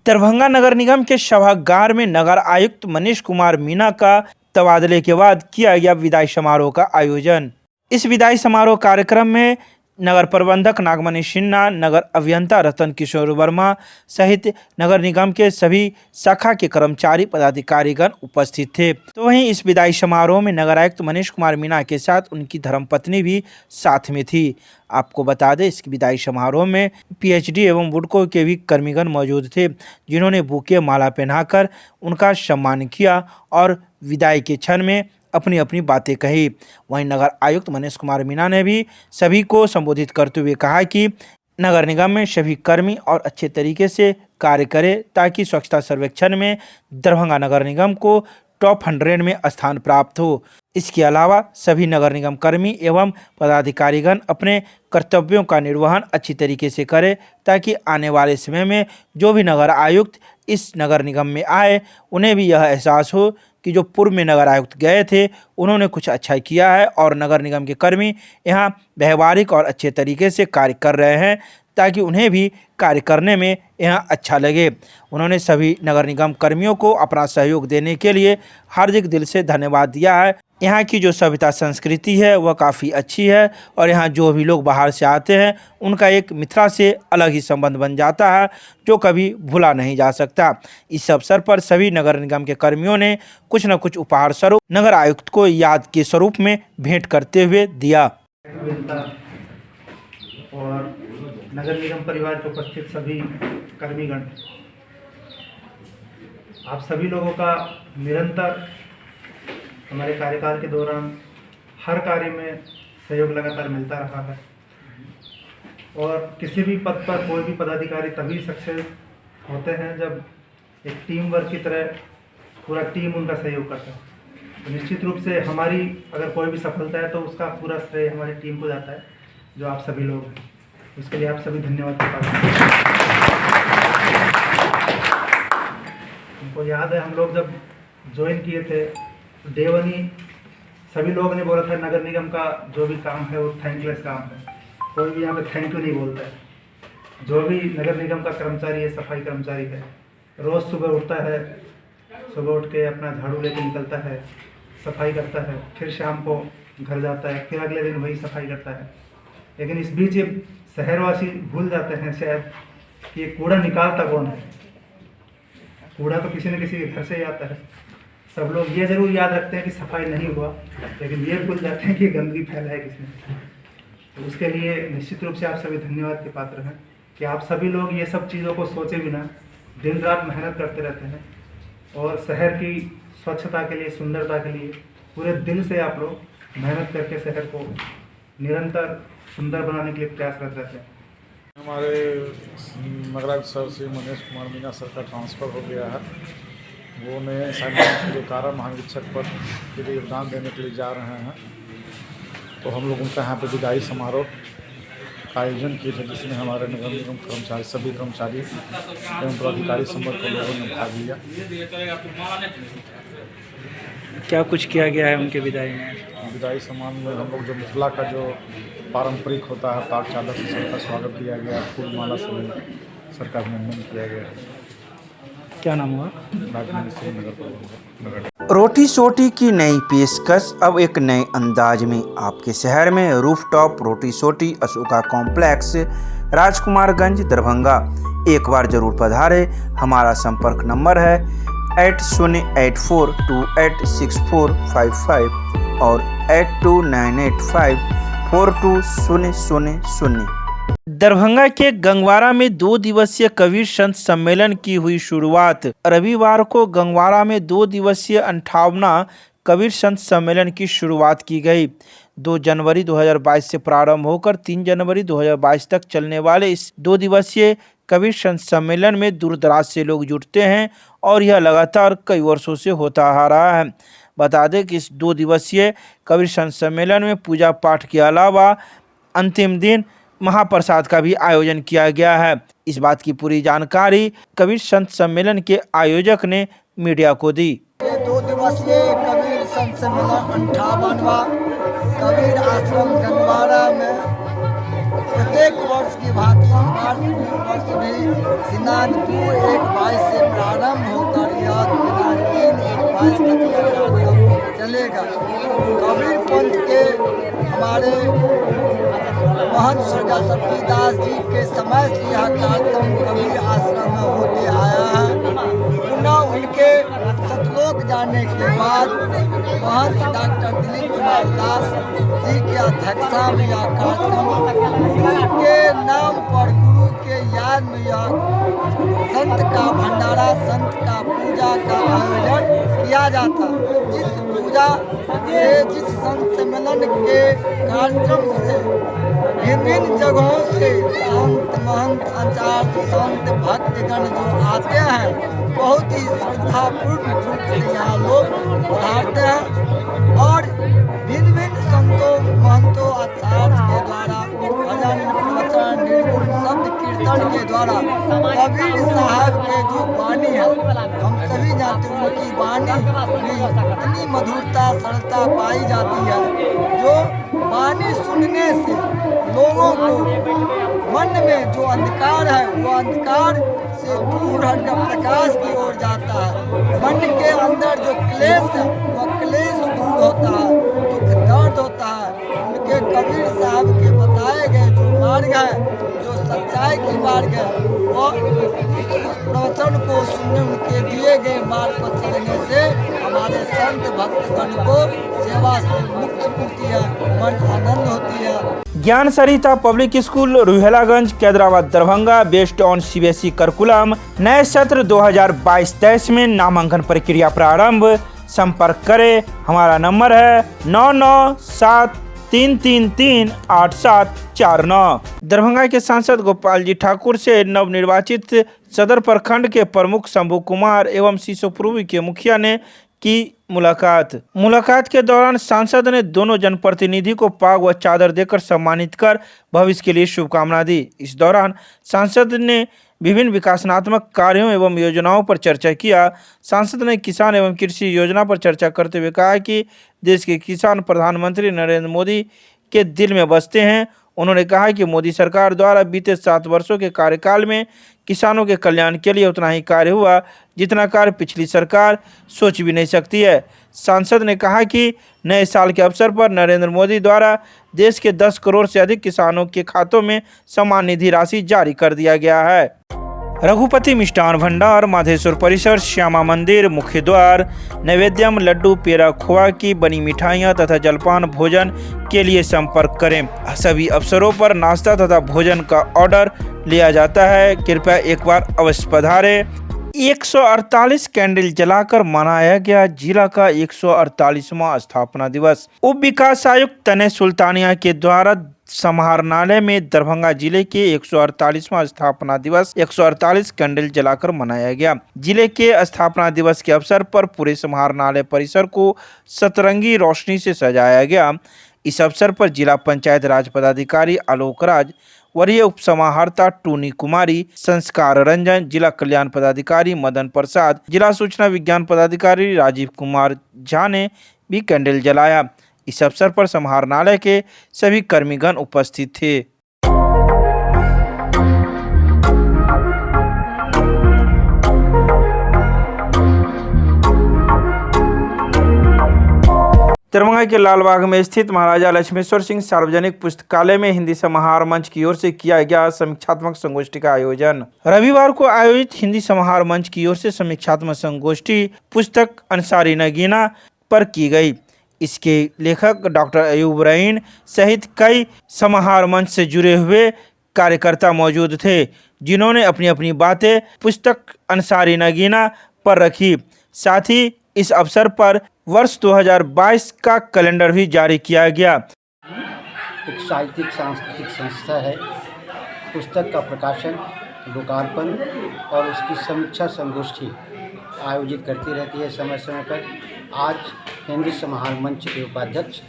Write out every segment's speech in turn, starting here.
दरभंगा नगर निगम के सभागार में नगर आयुक्त मनीष कुमार मीणा का तबादले के बाद किया गया विदाई समारोह का आयोजन। इस विदाई समारोह कार्यक्रम में नगर प्रबंधक नागमणि सिन्हा, नगर अभियंता रतन किशोर वर्मा सहित नगर निगम के सभी शाखा के कर्मचारी पदाधिकारीगण उपस्थित थे। तो वहीं इस विदाई समारोह में नगर आयुक्त मनीष कुमार मीणा के साथ उनकी धर्मपत्नी भी साथ में थी। आपको बता दें, इस विदाई समारोह में पीएचडी एवं बुडको के भी कर्मीगण मौजूद थे, जिन्होंने बुके माला पहनाकर उनका सम्मान किया और विदाई के क्षण में अपनी अपनी बातें कही। वहीं नगर आयुक्त मनीष कुमार मीणा ने भी सभी को संबोधित करते हुए कहा कि नगर निगम में सभी कर्मी और अच्छे तरीके से कार्य करें ताकि स्वच्छता सर्वेक्षण में दरभंगा नगर निगम को टॉप 100 में स्थान प्राप्त हो। इसके अलावा सभी नगर निगम कर्मी एवं पदाधिकारीगण अपने कर्तव्यों का निर्वहन अच्छी तरीके से करें ताकि आने वाले समय में जो भी नगर आयुक्त इस नगर निगम में आए उन्हें भी यह एहसास हो कि जो पूर्व में नगर आयुक्त गए थे उन्होंने कुछ अच्छा किया है और नगर निगम के कर्मी यहाँ व्यवहारिक और अच्छे तरीके से कार्य कर रहे हैं ताकि उन्हें भी कार्य करने में यहाँ अच्छा लगे। उन्होंने सभी नगर निगम कर्मियों को अपना सहयोग देने के लिए हार्दिक दिल से धन्यवाद दिया है। यहाँ की जो सभ्यता संस्कृति है वह काफ़ी अच्छी है और यहाँ जो भी लोग बाहर से आते हैं उनका एक मिथिला से अलग ही संबंध बन जाता है जो कभी भूला नहीं जा सकता। इस अवसर पर सभी नगर निगम के कर्मियों ने कुछ न कुछ उपहार स्वरूप नगर आयुक्त को याद के स्वरूप में भेंट करते हुए दिया। और नगर निगम परिवार के उपस्थित सभी कर्मीगण, आप सभी लोगों का निरंतर हमारे कार्यकाल के दौरान हर कार्य में सहयोग लगातार मिलता रहा है और किसी भी पद पर कोई भी पदाधिकारी तभी सक्सेस होते हैं जब एक टीम वर्क की तरह पूरा टीम उनका सहयोग करता है। तो निश्चित रूप से हमारी अगर कोई भी सफलता है तो उसका पूरा श्रेय हमारी टीम को जाता है जो आप सभी लोग हैं। उसके लिए आप सभी धन्यवाद के पात्र हैं। हमको याद है हम लोग जब ज्वाइन किए थे डे 1 ही सभी लोगों ने बोला था नगर निगम का जो भी काम है वो थैंकलेस काम है, कोई भी यहाँ पे थैंक यू नहीं बोलता है। जो भी नगर निगम का कर्मचारी है, सफाई कर्मचारी है, रोज़ सुबह उठता है, सुबह उठ के अपना झाड़ू लेके निकलता है, सफाई करता है, फिर शाम को घर जाता है, फिर अगले दिन वही सफाई करता है। लेकिन इस बीच ये शहरवासी भूल जाते हैं शायद कि ये कूड़ा निकालता कौन है। कूड़ा तो किसी न किसी के घर से ही आता है। सब लोग ये ज़रूर याद रखते हैं कि सफाई नहीं हुआ, लेकिन ये भूल जाते हैं कि गंदगी फैलाए किसने। तो उसके लिए निश्चित रूप से आप सभी धन्यवाद के पात्र हैं कि आप सभी लोग ये सब चीज़ों को सोचे बिना दिन रात मेहनत करते रहते हैं और शहर की स्वच्छता के लिए, सुंदरता के लिए पूरे दिल से आप लोग मेहनत करके शहर को निरंतर सुंदर बनाने के लिए प्रयासरत रहते हैं। हमारे नगरायुक्त सर श्री मनीष कुमार मीणा सर का ट्रांसफ़र हो गया है। वो नए असाइनमेंट के लिए कारा महानिरीक्षक पद के लिए योगदान देने के लिए जा रहे हैं। तो हम लोग उनका यहाँ पर विदाई समारोह का आयोजन किए थे जिसमें हमारे नगर निगम कर्मचारी, सभी कर्मचारी एवं पदाधिकारी संवर्ग के लोगों ने भाग लिया। क्या कुछ किया गया है उनके विदाई में? विदाई सम्मान में हम लोग जो मिथिला का जो पारंपरिक होता है पाक चादर से सबका स्वागत किया गया, फूल माला से सबका अभिनंदन किया गया। क्या नाम हुआ? नागमणि सिंह, नगर प्रबंधक। रोटी सोटी की नई पेशकश अब एक नए अंदाज में आपके शहर में रूफटॉप रोटी सोटी अशोका कॉम्प्लेक्स, राजकुमारगंज, दरभंगा। एक बार जरूर पधारे। हमारा संपर्क नंबर है 8084286455 और 8298542000। दरभंगा के गंगवारा में 2 दिवसीय कबीर संत सम्मेलन की हुई शुरुआत। रविवार को गंगवारा में 2 दिवसीय 58वां कबीर संत सम्मेलन की शुरुआत की गई। 2 जनवरी 2022 से प्रारंभ होकर 3 जनवरी 2022 तक चलने वाले इस 2 दिवसीय कबीर संत सम्मेलन में दूर दराज से लोग जुटते हैं और यह लगातार कई वर्षों से होता आ रहा है। बता दें कि इस 2 दिवसीय कबीर संत सम्मेलन में पूजा पाठ के अलावा अंतिम दिन महाप्रसाद का भी आयोजन किया गया है। इस बात की पूरी जानकारी कबीर संत सम्मेलन के आयोजक ने मीडिया को दी। 2 दिवसीय कबीर संत सम्मेलन 58वां कबीर आश्रम गंगवारा में प्रत्येक वर्ष की भांति इस वर्ष में दिनांक 2/1/22 से प्रारंभ होकर यह दिनांक 3/1/22 तक यह कार्यक्रम चलेगा। कबीर पंथ के हमारे महंत स्वर्गीय सतीदास जी के समय से यह कार्यक्रम कबीर आश्रम में होते आया है। पुनः उनके सतलोक जाने के बाद महंत डॉक्टर दिलीप कुमार दास जी की अध्यक्षता में यह कार्यक्रम गुरु के नाम पर, गुरु के याद में यह संत का भंडारा, संत का पूजा का आयोजन किया जाता। जिस पूजा से, जिस संत सम्मेलन के कार्यक्रम से विभिन्न जगहों से संत महंत आचार्य संत भक्तगण जो आते हैं, बहुत ही श्रद्धापूर्ण रूप से यहाँ लोग पधारते हैं और भिन्न भिन्न संतों महंतों आचार्य के द्वारा भजन प्रवचन निर्गुण शब्द कीर्तन के द्वारा कबीर साहब के जो वाणी है, हम सभी जानते हैं उनकी वाणी में इतनी मधुरता सरलता पाई जाती है, जो वाणी सुनने से लोगों को मन में जो अंधकार है वो अंधकार से दूर हटकर प्रकाश की ओर जाता है। मन के अंदर जो क्लेश है वह क्लेश दूर होता है, दुख दर्द होता है। उनके कबीर साहब के बताए गए जो मार्ग है, जो सच्चाई की मार्ग है, वो प्रवचन को सुनने, उनके दिए गए मार्ग पर चलने से हमारे संत भक्तगण को सेवा से मुक्ति मिलती है, मन आनंद होती है। Gyan Sarita public school Ruhelaganj Kaidrabad Darbhanga based on CBSE curriculum नए सत्र 2022-23 में नामांकन प्रक्रिया प्रारंभ। संपर्क करें, हमारा नंबर है 9973338749। दरभंगा के सांसद गोपाल जी ठाकुर से नवनिर्वाचित सदर प्रखंड के प्रमुख शंभू कुमार एवं शिशुपूर्वी के मुखिया ने की मुलाकात के दौरान सांसद ने दोनों जनप्रतिनिधि को पाग व चादर देकर सम्मानित कर भविष्य के लिए शुभकामना दी। इस दौरान सांसद ने विभिन्न विकासात्मक कार्यों एवं योजनाओं पर चर्चा किया। सांसद ने किसान एवं कृषि योजना पर चर्चा करते हुए कहा कि देश के किसान प्रधानमंत्री नरेंद्र मोदी के दिल में बसते हैं। उन्होंने कहा कि मोदी सरकार द्वारा बीते 7 वर्षों के कार्यकाल में किसानों के कल्याण के लिए उतना ही कार्य हुआ जितना कार्य पिछली सरकार सोच भी नहीं सकती है। सांसद ने कहा कि नए साल के अवसर पर नरेंद्र मोदी द्वारा देश के 10 करोड़ से अधिक किसानों के खातों में सम्मान निधि राशि जारी कर दिया गया है। रघुपति मिष्ठान भंडार, माधेश्वर परिसर, श्यामा मंदिर, मुख्य द्वार, नैवेद्यम, लड्डू, पेड़ा, खोआ की बनी मिठाइयाँ तथा जलपान भोजन के लिए संपर्क करें। सभी अवसरों पर नाश्ता तथा भोजन का ऑर्डर लिया जाता है। कृपया एक बार अवश्य पधारें। 148 कैंडल जलाकर मनाया गया जिला का 148वां स्थापना दिवस। उप विकास आयुक्त तने सुल्तानिया के द्वारा समाहरणालय में दरभंगा जिले के 148वां स्थापना दिवस 148 कैंडल जलाकर मनाया गया। जिले के स्थापना दिवस के अवसर पर पूरे समाहरणालय परिसर को सतरंगी रोशनी से सजाया गया। इस अवसर पर जिला पंचायत राज पदाधिकारी आलोक राज, वरीय उप समाहर्ता टूनी कुमारी, संस्कार रंजन, जिला कल्याण पदाधिकारी मदन प्रसाद, जिला सूचना विज्ञान पदाधिकारी राजीव कुमार झा ने भी कैंडल जलाया। इस अवसर पर समाहरणालय के सभी कर्मीगण उपस्थित थे। दरभंगा के लालबाग में स्थित महाराजा लक्ष्मेश्वर सिंह सार्वजनिक पुस्तकालय में हिंदी समाहार मंच की ओर से किया गया समीक्षात्मक संगोष्ठी का आयोजन। रविवार को आयोजित हिंदी समाहार मंच की ओर से समीक्षात्मक संगोष्ठी पुस्तक अंसारी नगीना पर की गई। इसके लेखक डॉक्टर अयूब रईन सहित कई समाहार मंच से जुड़े हुए कार्यकर्ता मौजूद थे, जिन्होंने अपनी अपनी बातें पुस्तक अंसारी नगीना पर रखी। साथ ही इस अवसर पर वर्ष 2022 का कैलेंडर भी जारी किया गया। एक साहित्यिक सांस्कृतिक संस्था है। पुस्तक का प्रकाशन, लोकार्पण और उसकी समीक्षा संगोष्ठी आयोजित करती रहती है समय समय पर। आज हिंदी समाहार मंच के उपाध्यक्ष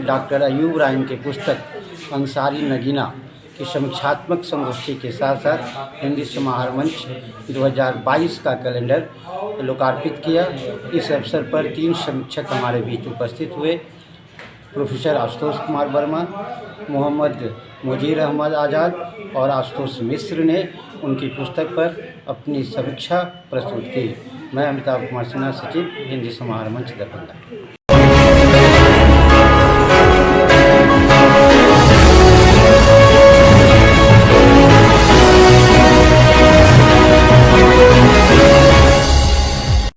डॉक्टर अयूब रईन के पुस्तक अंसारी नगीना की समीक्षात्मक संगोष्ठी के साथ साथ हिंदी समाहार मंच 2022 का कैलेंडर लोकार्पित किया। इस अवसर पर 3 समीक्षक हमारे बीच उपस्थित हुए। प्रोफेसर आशुतोष कुमार वर्मा, मोहम्मद मुजीर अहमद आज़ाद और आशुतोष मिश्र ने उनकी पुस्तक पर अपनी समीक्षा प्रस्तुत की। मैं अमिताभ कुमार सिन्हा, सचिव हिंदी समाहार मंच दरभंगा।